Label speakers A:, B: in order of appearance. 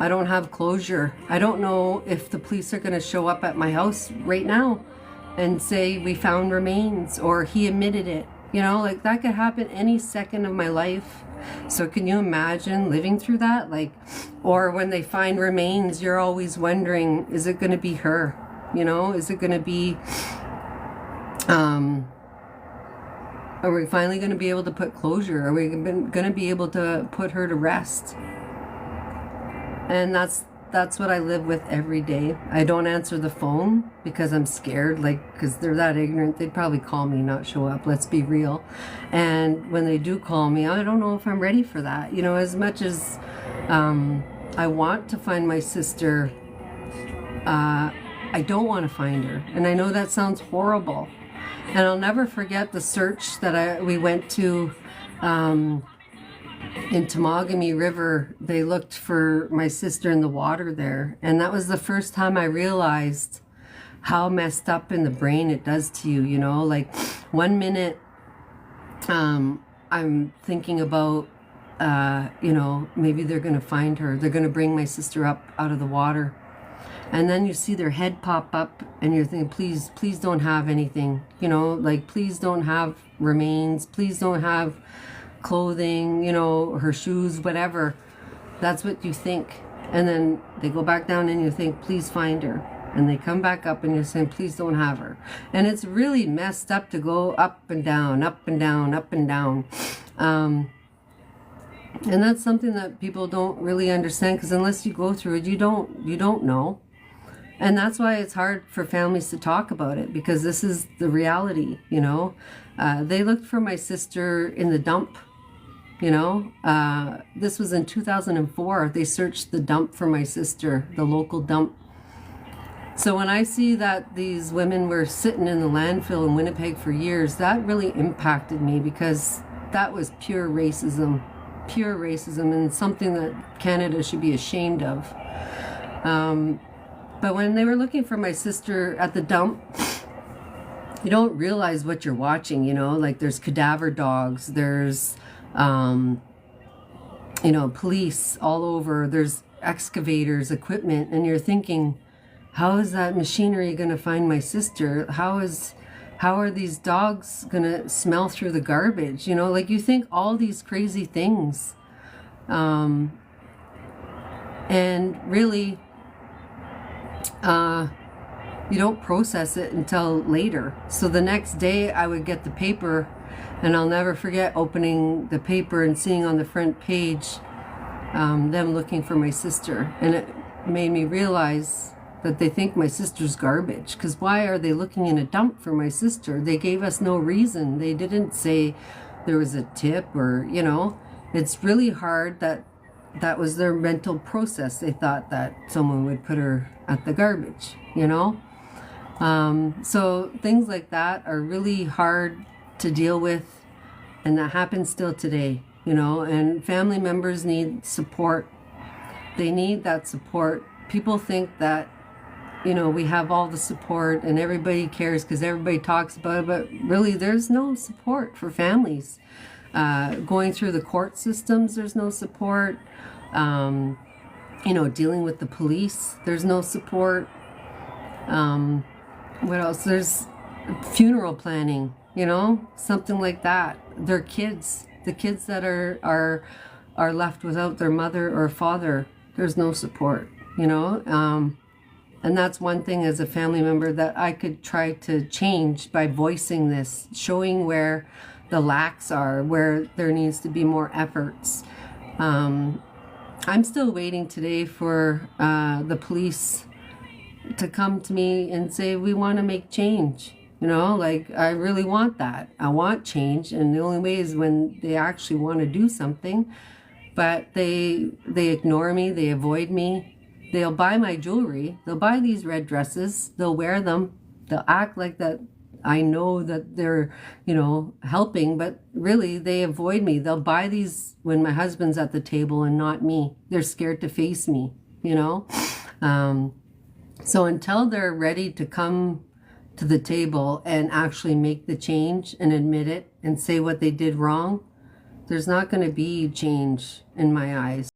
A: I don't have closure. I don't know if the police are going to show up at my house right now and say we found remains or he admitted it. You know, like that could happen any second of my life. So can you imagine living through that? Like, or when they find remains, you're always wondering, is it going to be her? You know, is it going to be, are we finally going to be able to put closure? Are we going to be able to put her to rest? And that's what I live with every day. I don't answer the phone because I'm scared, like, because they're that ignorant. They'd probably call me, not show up. Let's be real. And when they do call me, I don't know if I'm ready for that. You know, as much as I want to find my sister, I don't want to find her. And I know that sounds horrible. And I'll never forget the search that we went to in Temagami River. They looked for my sister in the water there. And that was the first time I realized how messed up in the brain it does to you, you know? Like, one minute I'm thinking about, you know, maybe they're going to find her. They're going to bring my sister up out of the water. And then you see their head pop up and you're thinking, please don't have anything, you know, like, please don't have remains, please don't have clothing, you know, her shoes, whatever. That's what you think. And then they go back down and you think, please find her. And they come back up and you're saying, please don't have her. And it's really messed up to go up and down, up and down, up and down. And that's something that people don't really understand, because unless you go through it, you don't know. And that's why it's hard for families to talk about it, because this is the reality, you know. They looked for my sister in the dump, you know. This was in 2004. They searched the dump for my sister, the local dump. So when I see that these women were sitting in the landfill in Winnipeg for years, that really impacted me, because that was pure racism, and something that Canada should be ashamed of. But when they were looking for my sister at the dump, you don't realize what you're watching, you know, like there's cadaver dogs, there's, you know, police all over, there's excavators, equipment, and you're thinking, how is that machinery going to find my sister? How are these dogs going to smell through the garbage? You know, like, you think all these crazy things. And really, you don't process it until later. So the next day I would get the paper, and I'll never forget opening the paper and seeing on the front page them looking for my sister. And it made me realize that they think my sister's garbage, because why are they looking in a dump for my sister? They gave us no reason. They didn't say there was a tip, or, you know. It's really hard that was their mental process. They thought that someone would put her at the garbage, you know. So things like that are really hard to deal with, and that happens still today, you know. And family members need support. They need that support. People think that, you know, we have all the support and everybody cares because everybody talks about it, but really there's no support for families. Going through the court systems, there's no support. You know, dealing with the police, there's no support. What else? There's funeral planning, you know, something like that. Their kids, the kids that are left without their mother or father, there's no support, you know. And that's one thing as a family member that I could try to change by voicing this, showing where the lacks are, where there needs to be more efforts. I'm still waiting today for the police to come to me and say, we want to make change. You know, like, I really want that. I want change, and the only way is when they actually want to do something. But they ignore me, they avoid me. They'll buy my jewelry, they'll buy these red dresses, they'll wear them, they'll act like that I know that they're, you know, helping, but really they avoid me. They'll buy these when my husband's at the table and not me. They're scared to face me, you know. So until they're ready to come to the table and actually make the change and admit it and say what they did wrong, there's not going to be change in my eyes.